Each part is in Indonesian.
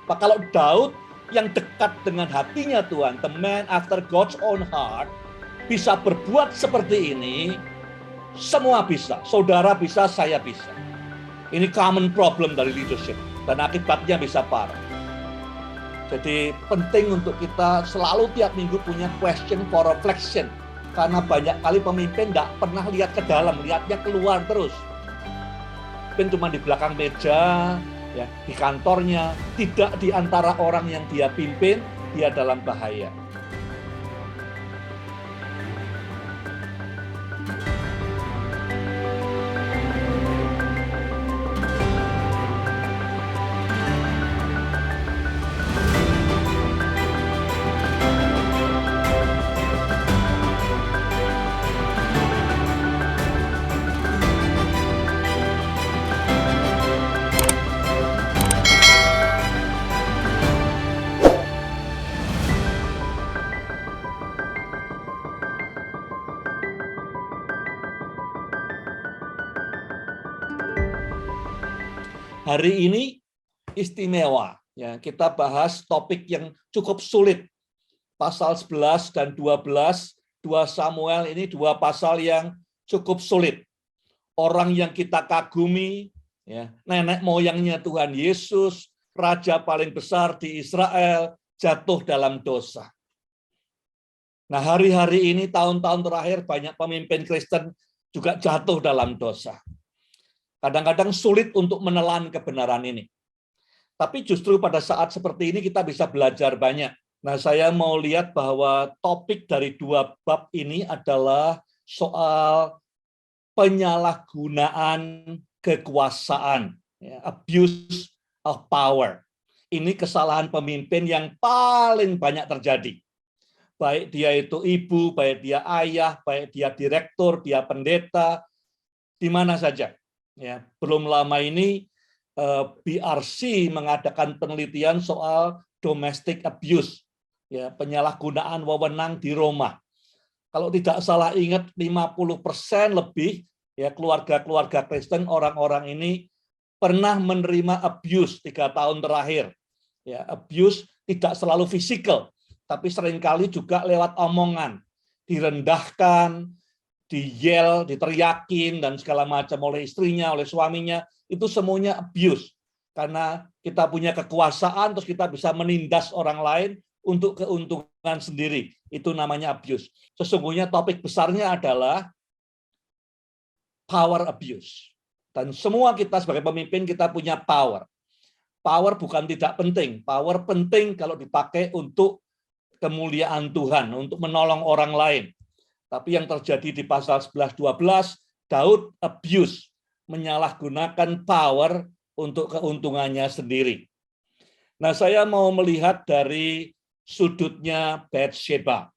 Pak, kalau Daud yang dekat dengan hatinya Tuhan, the man after God's own heart, bisa berbuat seperti ini, semua bisa. Saudara bisa, saya bisa. Ini common problem dari leadership, dan akibatnya bisa parah. Jadi penting untuk kita selalu tiap minggu punya question for reflection. Karena banyak kali pemimpin nggak pernah lihat ke dalam, lihatnya keluar terus. Pemimpin cuma di belakang meja, ya, di kantornya, tidak di antara orang yang dia pimpin, dia dalam bahaya. Hari ini istimewa, ya, kita bahas topik yang cukup sulit. Pasal 11 dan 12, 2 Samuel ini dua pasal yang cukup sulit. Orang yang kita kagumi, ya, nenek moyangnya Tuhan Yesus, raja paling besar di Israel, jatuh dalam dosa. Nah, hari-hari ini, tahun-tahun terakhir, banyak pemimpin Kristen juga jatuh dalam dosa. Kadang-kadang sulit untuk menelan kebenaran ini. Tapi justru pada saat seperti ini kita bisa belajar banyak. Nah, saya mau lihat bahwa topik dari dua bab ini adalah soal penyalahgunaan kekuasaan, ya, abuse of power. Ini kesalahan pemimpin yang paling banyak terjadi. Baik dia itu ibu, baik dia ayah, baik dia direktur, dia pendeta, di mana saja. Ya, belum lama ini BRC mengadakan penelitian soal domestic abuse, ya, penyalahgunaan wewenang di Roma. Kalau tidak salah ingat 50% lebih, ya, keluarga-keluarga Kristen, orang-orang ini pernah menerima abuse 3 tahun terakhir. Ya, abuse tidak selalu fisikal, tapi seringkali juga lewat omongan, direndahkan, diyel, diteriakin, dan segala macam oleh istrinya, oleh suaminya, itu semuanya abuse. Karena kita punya kekuasaan, terus kita bisa menindas orang lain untuk keuntungan sendiri. Itu namanya abuse. Sesungguhnya topik besarnya adalah power abuse. Dan semua kita sebagai pemimpin, kita punya power. Power bukan tidak penting. Power penting kalau dipakai untuk kemuliaan Tuhan, untuk menolong orang lain. Tapi yang terjadi di pasal 11-12, Daud abuse, menyalahgunakan power untuk keuntungannya sendiri. Nah, saya mau melihat dari sudutnya Batsheba.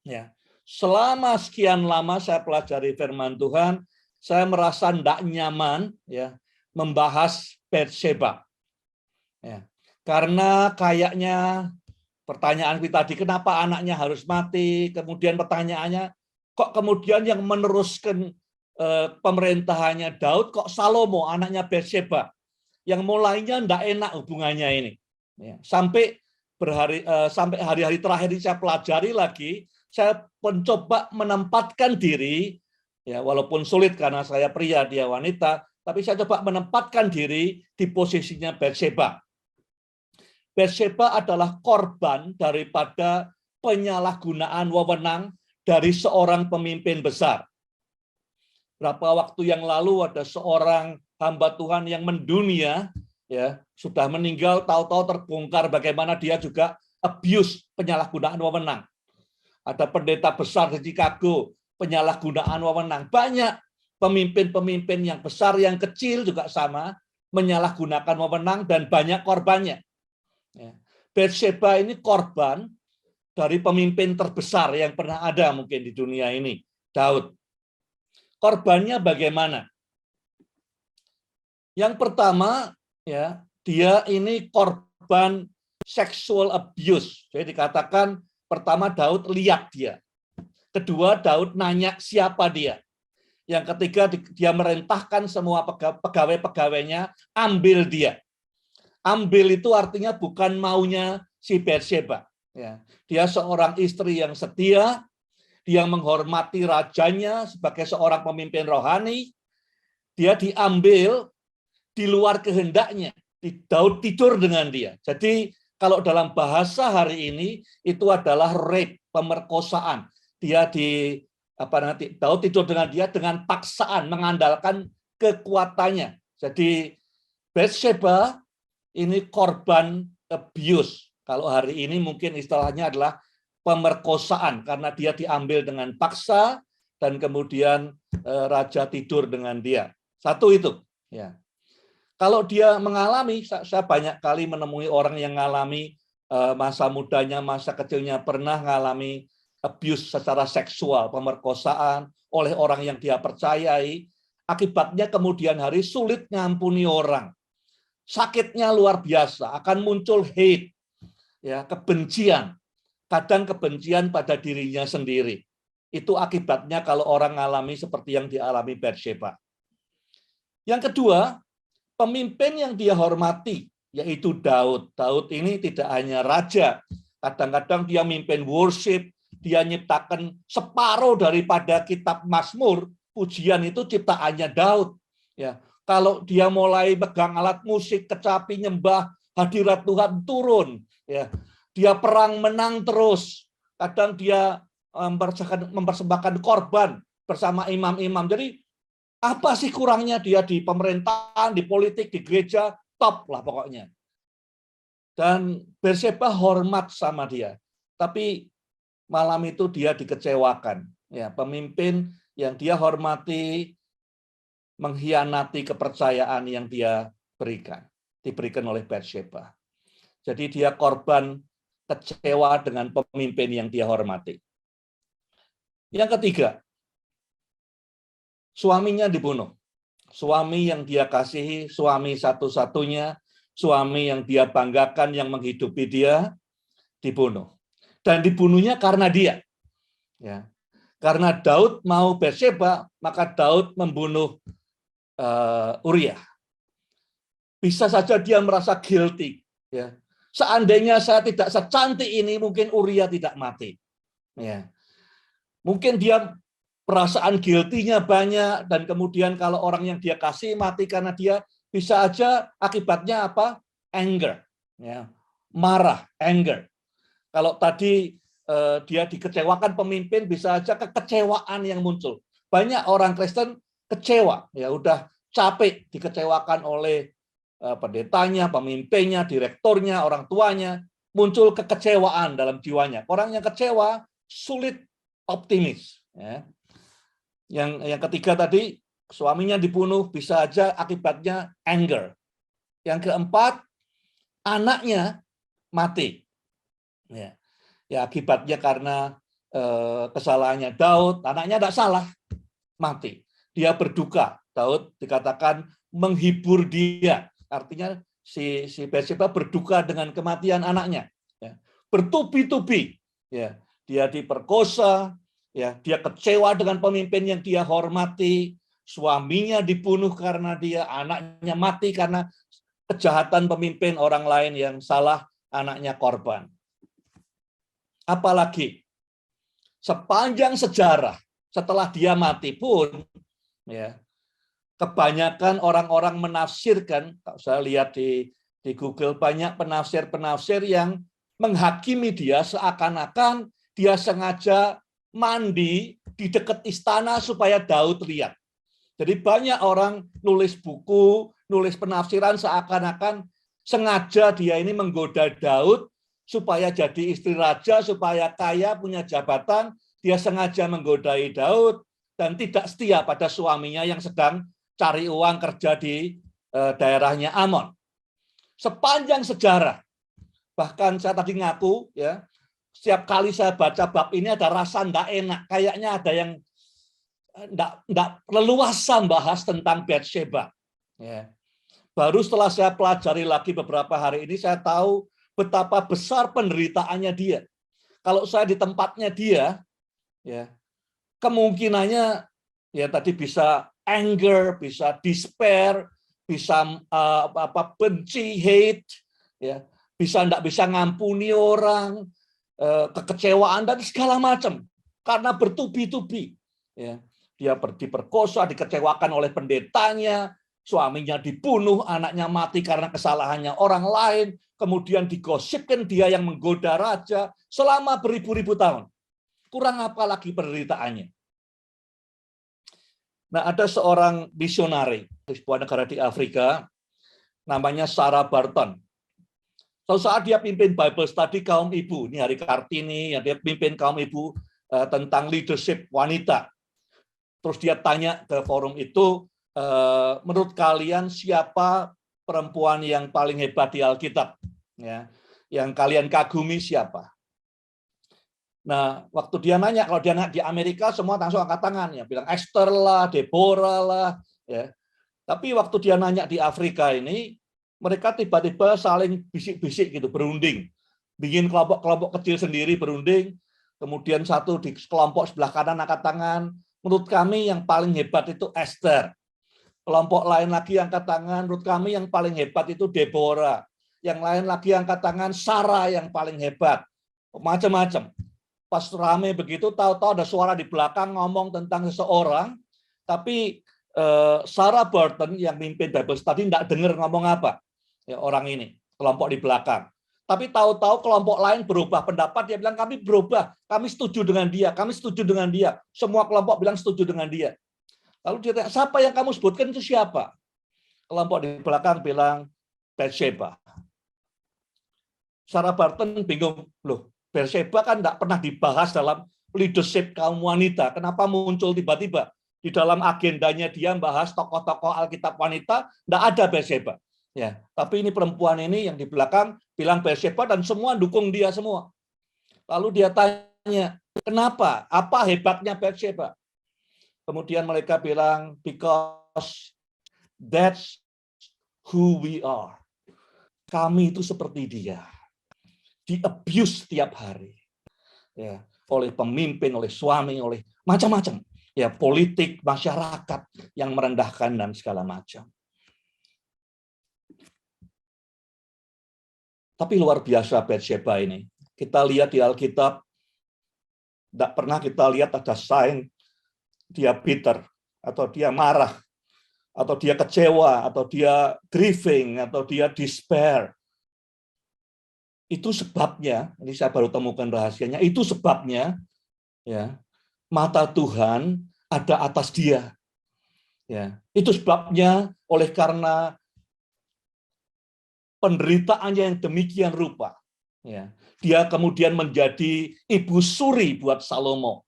Ya, selama sekian lama saya pelajari firman Tuhan, saya merasa tidak nyaman, ya, membahas Batsheba. Ya, karena kayaknya pertanyaan kita tadi, kenapa anaknya harus mati? Kemudian pertanyaannya, kok kemudian yang meneruskan pemerintahannya Daud, kok Salomo, anaknya Batsheba? Yang mulainya tidak enak hubungannya ini. Ya, sampai hari-hari terakhir ini saya pelajari lagi, saya mencoba menempatkan diri, ya, walaupun sulit karena saya pria, dia wanita, tapi saya coba menempatkan diri di posisinya Batsheba. Batsheba adalah korban daripada penyalahgunaan wewenang dari seorang pemimpin besar. Berapa waktu yang lalu ada seorang hamba Tuhan yang mendunia, ya, sudah meninggal, tahu-tahu terbongkar bagaimana dia juga abuse, penyalahgunaan wewenang. Ada pendeta besar di Chicago, penyalahgunaan wewenang. Banyak pemimpin-pemimpin yang besar, yang kecil juga sama, menyalahgunakan wewenang dan banyak korbannya. Batsheba ini korban dari pemimpin terbesar yang pernah ada mungkin di dunia ini, Daud. Korbannya bagaimana? Yang pertama, ya, dia ini korban sexual abuse. Jadi dikatakan pertama Daud lihat dia. Kedua, Daud nanya siapa dia. Yang ketiga, dia merintahkan semua pegawai-pegawainya ambil dia. Ambil itu artinya bukan maunya si Batsheba. Ya. Dia seorang istri yang setia, dia menghormati rajanya sebagai seorang pemimpin rohani. Dia diambil di luar kehendaknya. Daud tidur dengan dia. Jadi kalau dalam bahasa hari ini itu adalah rape, pemerkosaan. Dia Daud tidur dengan dia dengan paksaan, mengandalkan kekuatannya. Jadi Batsheba ini korban abuse. Kalau hari ini mungkin istilahnya adalah pemerkosaan karena dia diambil dengan paksa dan kemudian raja tidur dengan dia. Satu itu, ya. Kalau dia mengalami, saya banyak kali menemui orang yang mengalami masa mudanya, masa kecilnya pernah mengalami abuse secara seksual, pemerkosaan oleh orang yang dia percayai. Akibatnya kemudian hari sulit ngampuni orang. Sakitnya luar biasa, akan muncul hate, ya, kebencian. Kadang kebencian pada dirinya sendiri. Itu akibatnya kalau orang mengalami seperti yang dialami Batsheba. Yang kedua, pemimpin yang dia hormati, yaitu Daud. Daud ini tidak hanya raja, kadang-kadang dia mimpin worship, dia nyiptakan separuh daripada kitab Mazmur, pujian itu ciptaannya Daud. Ya, kalau dia mulai pegang alat musik, kecapi, nyembah, hadirat Tuhan turun. Ya, dia perang menang terus. Kadang dia mempersembahkan korban bersama imam-imam. Jadi apa sih kurangnya dia di pemerintahan, di politik, di gereja, top lah pokoknya. Dan Batsheba hormat sama dia. Tapi malam itu dia dikecewakan. Ya, pemimpin yang dia hormati mengkhianati kepercayaan yang dia diberikan oleh Batsheba. Jadi dia korban kecewa dengan pemimpin yang dia hormati. Yang ketiga, suaminya dibunuh. Suami yang dia kasihi, suami satu-satunya, suami yang dia banggakan, yang menghidupi dia, dibunuh. Dan dibunuhnya karena dia. Ya. Karena Daud mau Batsheba, maka Daud membunuh Uria. Bisa saja dia merasa guilty. Ya. Seandainya saya tidak secantik ini, mungkin Uria tidak mati. Ya. Mungkin dia perasaan guilty-nya banyak, dan kemudian kalau orang yang dia kasih mati karena dia, bisa aja akibatnya apa? Anger. Ya. Marah, anger. Kalau tadi dia dikecewakan pemimpin, bisa aja kekecewaan yang muncul. Banyak orang Kristen kecewa, ya udah capek dikecewakan oleh pendetanya, pemimpinnya, direkturnya, orang tuanya, muncul kekecewaan dalam jiwanya. Orang yang kecewa sulit optimis. Ya. Yang ketiga tadi, suaminya dibunuh, bisa aja akibatnya anger. Yang keempat, anaknya mati. Ya, ya akibatnya karena kesalahannya Daud, anaknya tidak salah, mati. Dia berduka. Daud dikatakan menghibur dia. Artinya si Batsheba berduka dengan kematian anaknya. Ya. Bertubi-tubi. Ya. Dia diperkosa, ya, dia kecewa dengan pemimpin yang dia hormati, suaminya dibunuh karena dia, anaknya mati karena kejahatan pemimpin orang lain yang salah, anaknya korban. Apalagi sepanjang sejarah setelah dia mati pun, ya, kebanyakan orang-orang menafsirkan, kalau saya lihat di Google, banyak penafsir-penafsir yang menghakimi dia seakan-akan dia sengaja mandi di dekat istana supaya Daud lihat. Jadi banyak orang nulis buku, nulis penafsiran seakan-akan sengaja dia ini menggoda Daud supaya jadi istri raja, supaya kaya, punya jabatan. Dia sengaja menggodai Daud dan tidak setia pada suaminya yang sedang cari uang kerja di daerahnya Amon. Sepanjang sejarah, bahkan saya tadi ngaku, ya, setiap kali saya baca bab ini ada rasa enggak enak. Kayaknya ada yang enggak leluasa bahas tentang Batsheba. Ya. Baru setelah saya pelajari lagi beberapa hari ini, saya tahu betapa besar penderitaannya dia. Kalau saya di tempatnya dia, ya, kemungkinannya ya tadi bisa anger, bisa despair, bisa benci, hate, ya, tidak bisa ngampuni orang, kekecewaan dan segala macam karena bertubi-tubi. Ya, dia diperkosa, dikecewakan oleh pendetanya, suaminya dibunuh, anaknya mati karena kesalahannya orang lain, kemudian digosipkan dia yang menggoda raja selama beribu-ribu tahun. Kurang apa lagi penderitaannya. Nah, ada seorang misionari di sebuah negara di Afrika, namanya Sarah Barton. Suatu saat dia pimpin Bible study kaum ibu, ini hari Kartini, ya, dia pimpin kaum ibu tentang leadership wanita. Terus dia tanya ke forum itu, menurut kalian siapa perempuan yang paling hebat di Alkitab? Ya, yang kalian kagumi siapa? Nah, waktu dia nanya, kalau dia nanya di Amerika, semua langsung angkat tangan, ya, bilang Esther lah, Deborah lah, ya. Tapi waktu dia nanya di Afrika ini, mereka tiba-tiba saling bisik-bisik gitu, berunding, bikin kelompok-kelompok kecil sendiri berunding, kemudian satu di kelompok sebelah kanan angkat tangan, menurut kami yang paling hebat itu Esther. Kelompok lain lagi angkat tangan, menurut kami yang paling hebat itu Deborah. Yang lain lagi angkat tangan, Sarah yang paling hebat. Macam-macam. Pas rame begitu, tahu-tahu ada suara di belakang ngomong tentang seseorang, tapi Sarah Barton yang mimpin Bible Study tidak dengar ngomong apa, ya, orang ini, kelompok di belakang. Tapi tahu-tahu kelompok lain berubah pendapat, dia bilang kami berubah, kami setuju dengan dia, kami setuju dengan dia. Semua kelompok bilang setuju dengan dia. Lalu dia tanya, siapa yang kamu sebutkan itu siapa? Kelompok di belakang bilang Bathsheba. Sarah Barton bingung, loh, Bathsheba kan tidak pernah dibahas dalam leadership kaum wanita. Kenapa muncul tiba-tiba? Di dalam agendanya dia membahas tokoh-tokoh Alkitab wanita, tidak ada Bathsheba. Ya, tapi ini perempuan ini yang di belakang bilang Bathsheba dan semua dukung dia semua. Lalu dia tanya, kenapa? Apa hebatnya Bathsheba? Kemudian mereka bilang, because that's who we are. Kami itu seperti dia. Di-abuse setiap hari, ya, oleh pemimpin, oleh suami, oleh macam-macam, ya, politik, masyarakat yang merendahkan dan segala macam. Tapi luar biasa Bathsheba ini. Kita lihat di Alkitab, tidak pernah kita lihat ada sign dia bitter, atau dia marah, atau dia kecewa, atau dia grieving, atau dia despair. Itu sebabnya, ini saya baru temukan rahasianya, itu sebabnya, ya, mata Tuhan ada atas dia. Ya, itu sebabnya oleh karena penderitaannya yang demikian rupa, ya, dia kemudian menjadi ibu suri buat Salomo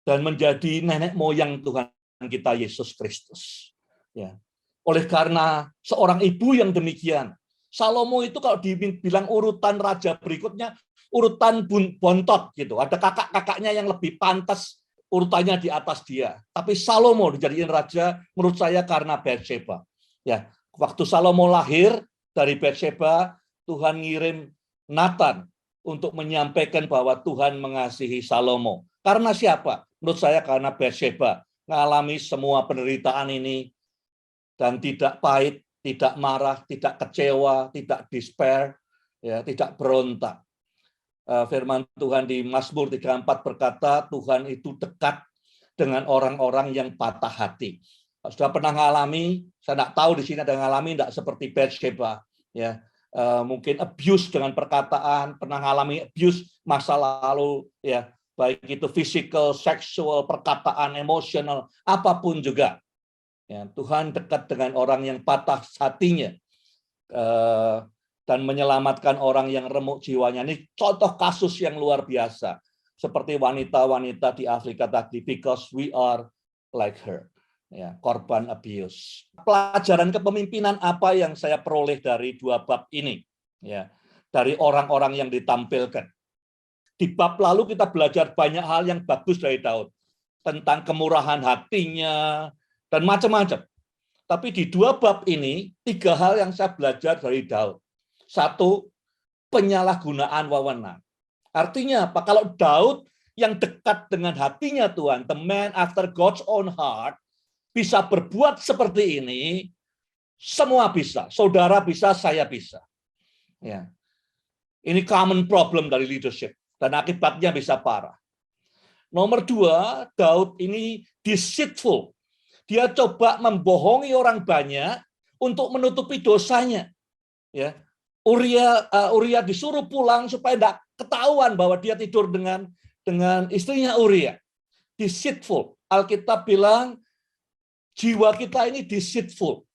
dan menjadi nenek moyang Tuhan kita Yesus Kristus. Ya, oleh karena seorang ibu yang demikian, Salomo itu kalau dibilang urutan raja berikutnya, urutan bontot gitu. Ada kakak-kakaknya yang lebih pantas urutannya di atas dia. Tapi Salomo dijadiin raja menurut saya karena Bathsheba. Ya, waktu Salomo lahir dari Bathsheba, Tuhan ngirim Nathan untuk menyampaikan bahwa Tuhan mengasihi Salomo. Karena siapa? Menurut saya karena Bathsheba mengalami semua penderitaan ini dan tidak pahit, tidak marah, tidak kecewa, tidak despair, ya, tidak berontak. Firman Tuhan di Mazmur 34 berkata, Tuhan itu dekat dengan orang-orang yang patah hati. Sudah pernah mengalami, saya tidak tahu di sini ada mengalami tidak seperti Bathsheba, ya, mungkin abuse dengan perkataan, pernah mengalami abuse masa lalu, ya, baik itu physical, seksual, perkataan, emosional, apapun juga. Ya, Tuhan dekat dengan orang yang patah hatinya dan menyelamatkan orang yang remuk jiwanya. Ini contoh kasus yang luar biasa. Seperti wanita-wanita di Afrika tadi, because we are like her. Ya, korban abuse. Pelajaran kepemimpinan apa yang saya peroleh dari dua bab ini? Ya, dari orang-orang yang ditampilkan. Di bab lalu kita belajar banyak hal yang bagus dari Daud. Tentang kemurahan hatinya, dan macam-macam. Tapi di dua bab ini, tiga hal yang saya belajar dari Daud. Satu, penyalahgunaan wewenang. Artinya apa? Kalau Daud yang dekat dengan hatinya Tuhan, the man after God's own heart, bisa berbuat seperti ini, semua bisa. Saudara bisa, saya bisa. Ya. Ini common problem dari leadership. Dan akibatnya bisa parah. Nomor 2, Daud ini deceitful. Dia coba membohongi orang banyak untuk menutupi dosanya. Ya. Uria disuruh pulang supaya tidak ketahuan bahwa dia tidur dengan istrinya Uria. Deceitful. Alkitab bilang jiwa kita ini deceitful.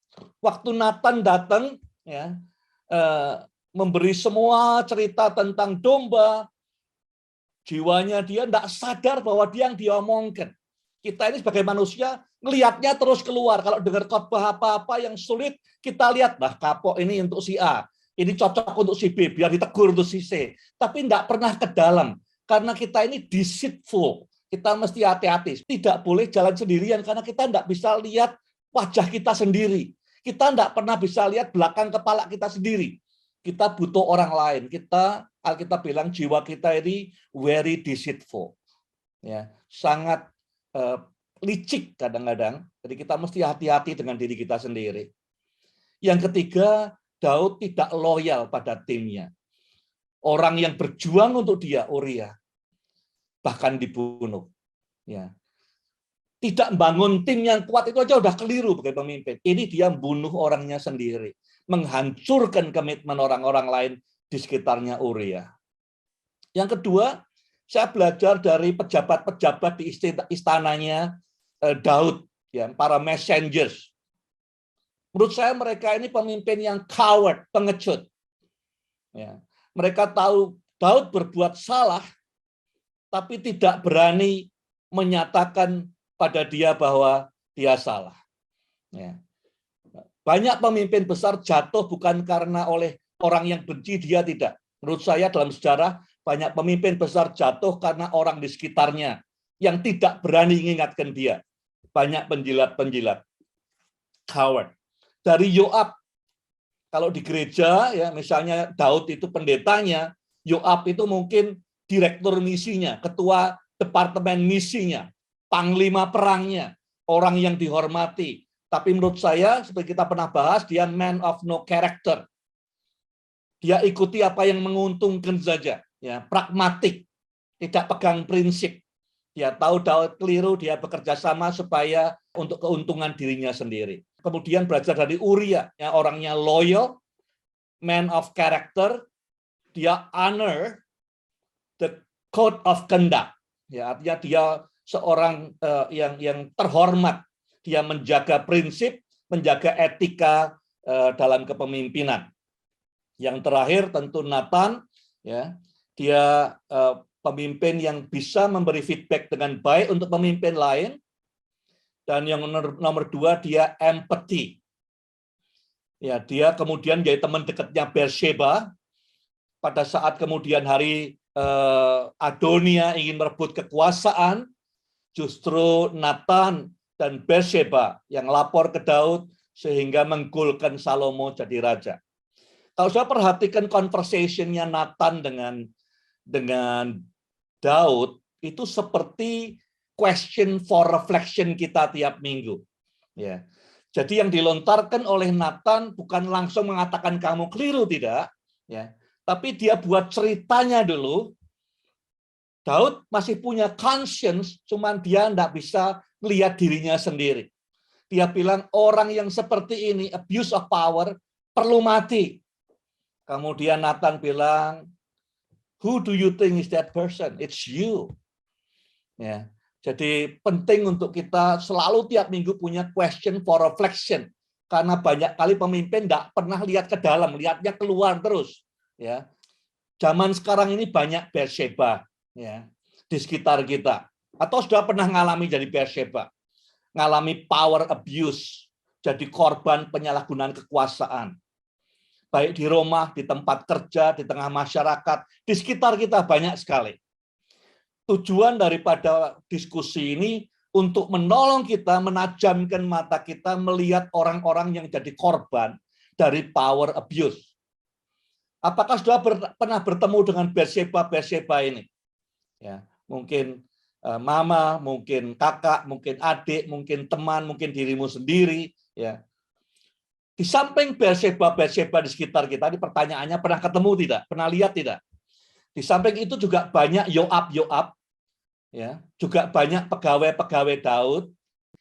Waktu Nathan datang, ya, memberi semua cerita tentang domba, jiwanya dia tidak sadar bahwa dia yang diomongkan. Kita ini sebagai manusia ngelihatnya terus keluar. Kalau dengar khotbah apa-apa yang sulit, kita lihat, nah kapok ini untuk si A, ini cocok untuk si B, biar ditegur untuk si C. Tapi tidak pernah ke dalam, karena kita ini deceitful. Kita mesti hati-hati. Tidak boleh jalan sendirian, karena kita tidak bisa lihat wajah kita sendiri. Kita tidak pernah bisa lihat belakang kepala kita sendiri. Kita butuh orang lain. Alkitab bilang jiwa kita ini very deceitful. Ya, sangat licik kadang-kadang. Jadi kita mesti hati-hati dengan diri kita sendiri. Yang ketiga, Daud tidak loyal pada timnya. Orang yang berjuang untuk dia, Uria, bahkan dibunuh. Ya. Tidak membangun tim yang kuat itu aja udah keliru sebagai pemimpin. Ini dia membunuh orangnya sendiri, menghancurkan komitmen orang-orang lain di sekitarnya Uria. Yang kedua, saya belajar dari pejabat-pejabat di istananya Daud, ya, para messengers. Menurut saya mereka ini pemimpin yang coward, pengecut. Ya. Mereka tahu Daud berbuat salah, tapi tidak berani menyatakan pada dia bahwa dia salah. Ya. Banyak pemimpin besar jatuh bukan karena oleh orang yang benci dia, tidak. Menurut saya dalam sejarah banyak pemimpin besar jatuh karena orang di sekitarnya yang tidak berani mengingatkan dia. Banyak penjilat-penjilat. Coward. Dari Yoab, kalau di gereja, ya misalnya Daud itu pendetanya, Yoab itu mungkin direktur misinya, ketua departemen misinya, panglima perangnya, orang yang dihormati. Tapi menurut saya, seperti kita pernah bahas, dia man of no character. Dia ikuti apa yang menguntungkan saja, ya, pragmatik, tidak pegang prinsip. Dia tahu Daud keliru, dia bekerja sama supaya untuk keuntungan dirinya sendiri. Kemudian belajar dari Uria, yang orangnya loyal, man of character, dia honor the code of conduct. Ya, artinya dia seorang yang terhormat. Dia menjaga prinsip, menjaga etika dalam kepemimpinan. Yang terakhir tentu Nathan, ya, dia pemimpin yang bisa memberi feedback dengan baik untuk pemimpin lain. Dan yang nomor 2, dia empathy. Ya, dia kemudian jadi teman dekatnya Bathsheba. Pada saat kemudian hari Adonia ingin merebut kekuasaan, justru Nathan dan Bathsheba yang lapor ke Daud sehingga menggolkan Salomo jadi raja. Kalau saya perhatikan conversation-nya Nathan dengan Daud, itu seperti question for reflection kita tiap minggu. Ya. Jadi yang dilontarkan oleh Nathan bukan langsung mengatakan kamu keliru, tidak. Ya. Tapi dia buat ceritanya dulu. Daud masih punya conscience, cuman dia tidak bisa melihat dirinya sendiri. Dia bilang orang yang seperti ini, abuse of power, perlu mati. Kemudian Nathan bilang, who do you think is that person? It's you. Ya, jadi penting untuk kita selalu tiap minggu punya question for reflection. Karena banyak kali pemimpin tidak pernah lihat ke dalam, lihatnya keluar terus. Ya, zaman sekarang ini banyak Bathsheba, ya, di sekitar kita. Atau sudah pernah ngalami jadi Bathsheba, ngalami power abuse, jadi korban penyalahgunaan kekuasaan. Baik di rumah, di tempat kerja, di tengah masyarakat, di sekitar kita banyak sekali. Tujuan daripada diskusi ini untuk menolong kita menajamkan mata kita melihat orang-orang yang jadi korban dari power abuse. Apakah sudah pernah bertemu dengan Bathsheba ini? Ya, mungkin mama, mungkin kakak, mungkin adik, mungkin teman, mungkin dirimu sendiri, ya. Di samping Berseba di sekitar kita, ini pertanyaannya pernah ketemu tidak? Pernah lihat tidak? Di samping itu juga banyak Yoab, ya, juga banyak pegawai-pegawai Daud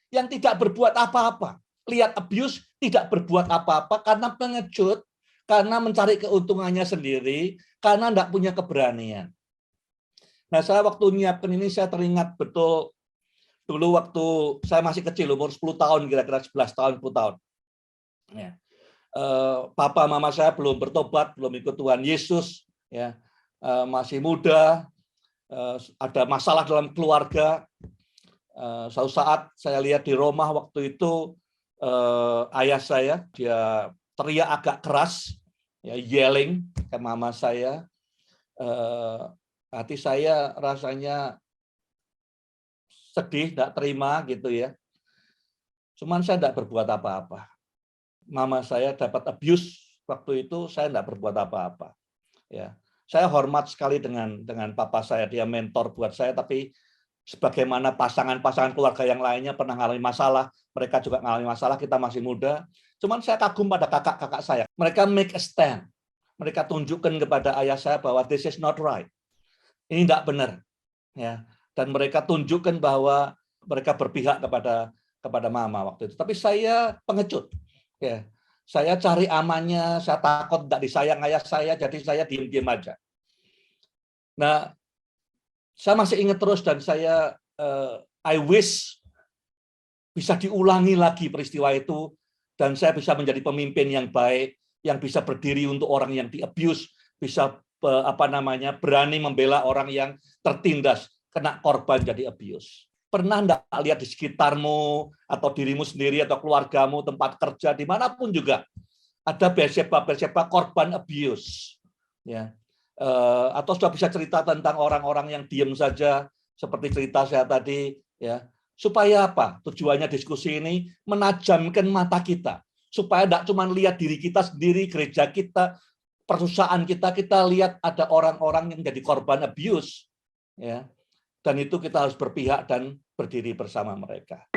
yang tidak berbuat apa-apa. Lihat abuse, tidak berbuat apa-apa karena pengecut, karena mencari keuntungannya sendiri, karena tidak punya keberanian. Nah, saya waktu nyiapkan ini, saya teringat betul dulu waktu saya masih kecil, umur 10 tahun, kira-kira 11 tahun, 10 tahun. Ya. Papa mama saya belum bertobat, belum ikut Tuhan Yesus, ya, masih muda, ada masalah dalam keluarga. Suatu saat saya lihat di Roma waktu itu, ayah saya dia teriak agak keras, ya, yelling ke mama saya. Hati saya rasanya sedih, tidak terima gitu ya. Cuman saya tidak berbuat apa-apa. Mama saya dapat abuse waktu itu, saya tidak berbuat apa-apa. Ya, saya hormat sekali dengan papa saya, dia mentor buat saya, tapi sebagaimana pasangan-pasangan keluarga yang lainnya pernah mengalami masalah, mereka juga mengalami masalah, kita masih muda. Cuman saya kagum pada kakak-kakak saya. Mereka make a stand. Mereka tunjukkan kepada ayah saya bahwa this is not right. Ini tidak benar. Ya. Dan mereka tunjukkan bahwa mereka berpihak kepada mama waktu itu. Tapi saya pengecut. Ya. Saya cari amannya, saya takut tidak disayang ayah saya, jadi saya diam-diam aja. Nah, saya masih ingat terus dan saya I wish bisa diulangi lagi peristiwa itu dan saya bisa menjadi pemimpin yang baik, yang bisa berdiri untuk orang yang di-abuse, bisa berani membela orang yang tertindas, kena korban jadi abuse. Pernah enggak lihat di sekitarmu atau dirimu sendiri atau keluargamu, tempat kerja, dimanapun juga ada Berseba korban abuse, ya. Atau sudah bisa cerita tentang orang-orang yang diam saja, seperti cerita saya tadi, ya. Supaya apa? Tujuannya diskusi ini menajamkan mata kita, supaya tidak cuma lihat diri kita sendiri, gereja kita, perusahaan kita, kita lihat ada orang-orang yang jadi korban abuse, ya. Dan itu kita harus berpihak dan berdiri bersama mereka.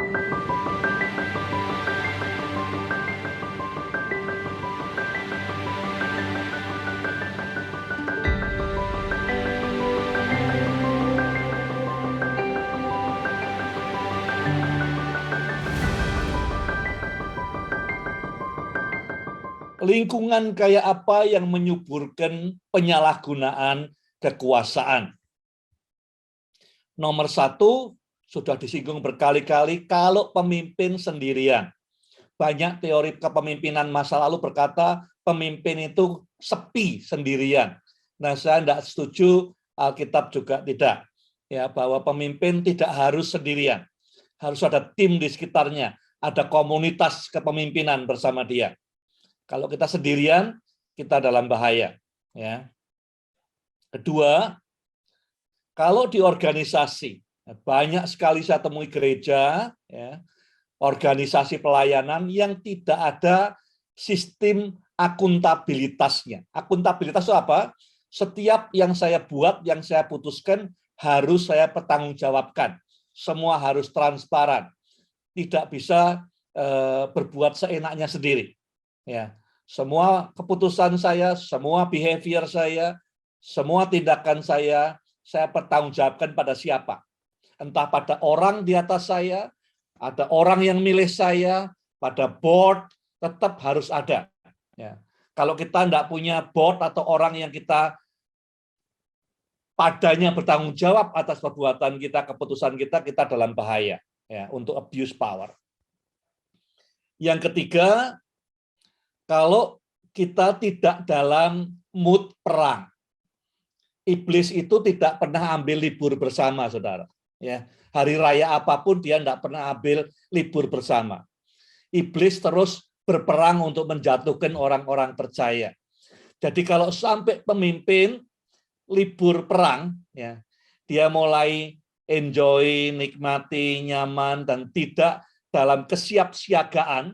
Lingkungan kayak apa yang menyuburkan penyalahgunaan kekuasaan? Nomor satu, sudah disinggung berkali-kali, kalau pemimpin sendirian. Banyak teori kepemimpinan masa lalu berkata pemimpin itu sepi sendirian. Nah, saya tidak setuju, Alkitab juga tidak. Ya, bahwa pemimpin tidak harus sendirian. Harus ada tim di sekitarnya, ada komunitas kepemimpinan bersama dia. Kalau kita sendirian, kita dalam bahaya. Ya. Kedua, kalau di organisasi, banyak sekali saya temui gereja, ya, organisasi pelayanan yang tidak ada sistem akuntabilitasnya. Akuntabilitas itu apa? Setiap yang saya buat, yang saya putuskan, harus saya pertanggungjawabkan. Semua harus transparan. Tidak bisa berbuat seenaknya sendiri. Ya, semua keputusan saya, semua behavior saya, semua tindakan saya pertanggungjawabkan pada siapa. Entah pada orang di atas saya, ada orang yang milih saya, pada board, tetap harus ada. Ya. Kalau kita tidak punya board atau orang yang kita padanya bertanggung jawab atas perbuatan kita, keputusan kita, kita dalam bahaya, ya, untuk abuse power. Yang ketiga, kalau kita tidak dalam mood perang. Iblis itu tidak pernah ambil libur bersama, saudara. Ya, hari raya apapun dia tidak pernah ambil libur bersama. Iblis terus berperang untuk menjatuhkan orang-orang percaya. Jadi kalau sampai pemimpin libur perang, ya, dia mulai enjoy, nikmati, nyaman, dan tidak dalam kesiapsiagaan.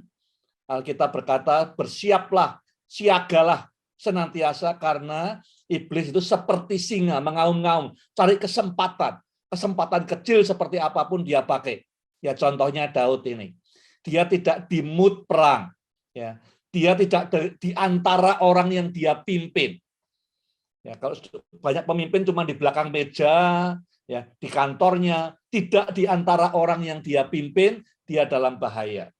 Alkitab berkata, bersiaplah, siagalah senantiasa, karena iblis itu seperti singa mengaum-ngaum, cari kesempatan. kesempatan kecil seperti apapun dia pakai. Ya contohnya Daud ini. Dia tidak di mood perang. Ya, dia tidak di antara orang yang dia pimpin. Ya, kalau banyak pemimpin cuma di belakang meja, ya, di kantornya, tidak di antara orang yang dia pimpin, dia dalam bahaya.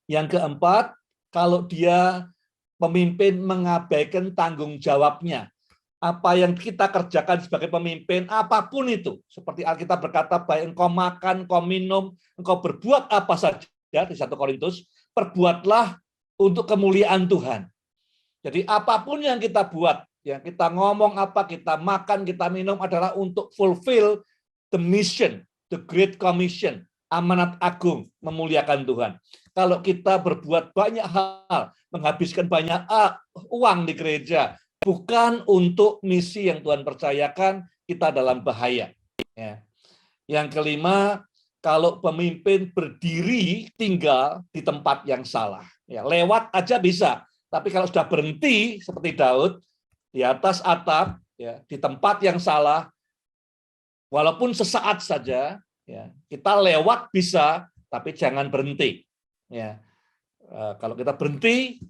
Yang keempat, kalau dia pemimpin mengabaikan tanggung jawabnya, apa yang kita kerjakan sebagai pemimpin, apapun itu, seperti Alkitab berkata, baik engkau makan, engkau minum, engkau berbuat apa saja, di 1 Korintus, perbuatlah untuk kemuliaan Tuhan. Jadi apapun yang kita buat, yang kita ngomong apa, kita makan, kita minum adalah untuk fulfill the mission, the Great Commission, amanat agung, memuliakan Tuhan. Kalau kita berbuat banyak hal, menghabiskan banyak uang di gereja, bukan untuk misi yang Tuhan percayakan, kita dalam bahaya. Ya. Yang kelima, kalau pemimpin berdiri tinggal di tempat yang salah, ya, lewat aja bisa. Tapi kalau sudah berhenti seperti Daud di atas atap, ya, di tempat yang salah, walaupun sesaat saja, ya, kita lewat bisa, tapi jangan berhenti. Ya, kalau kita berhenti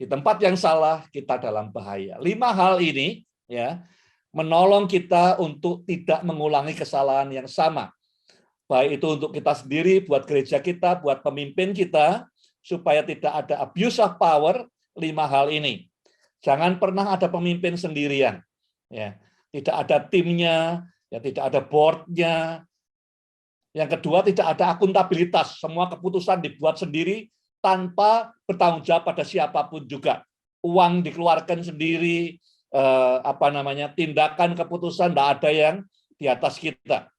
di tempat yang salah, kita dalam bahaya. 5 hal ini, ya, menolong kita untuk tidak mengulangi kesalahan yang sama. Baik itu untuk kita sendiri, buat gereja kita, buat pemimpin kita, supaya tidak ada abuse of power. 5 hal ini. Jangan pernah ada pemimpin sendirian. Ya, tidak ada timnya, ya, tidak ada board-nya. Yang kedua, tidak ada akuntabilitas. Semua keputusan dibuat sendiri tanpa bertanggung jawab pada siapapun juga. Uang dikeluarkan sendiri, tindakan keputusan tidak ada yang di atas kita.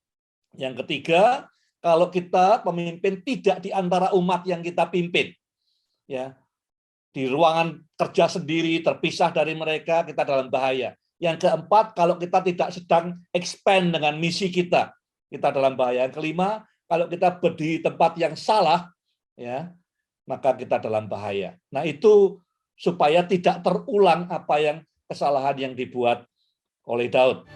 Yang ketiga, kalau kita pemimpin tidak di antara umat yang kita pimpin, ya, di ruangan kerja sendiri, terpisah dari mereka, kita dalam bahaya. Yang keempat, kalau kita tidak sedang expand dengan misi kita dalam bahaya. Yang kelima, kalau kita berdiri di tempat yang salah, ya, maka kita dalam bahaya. Nah, itu supaya tidak terulang apa yang kesalahan yang dibuat oleh Daud.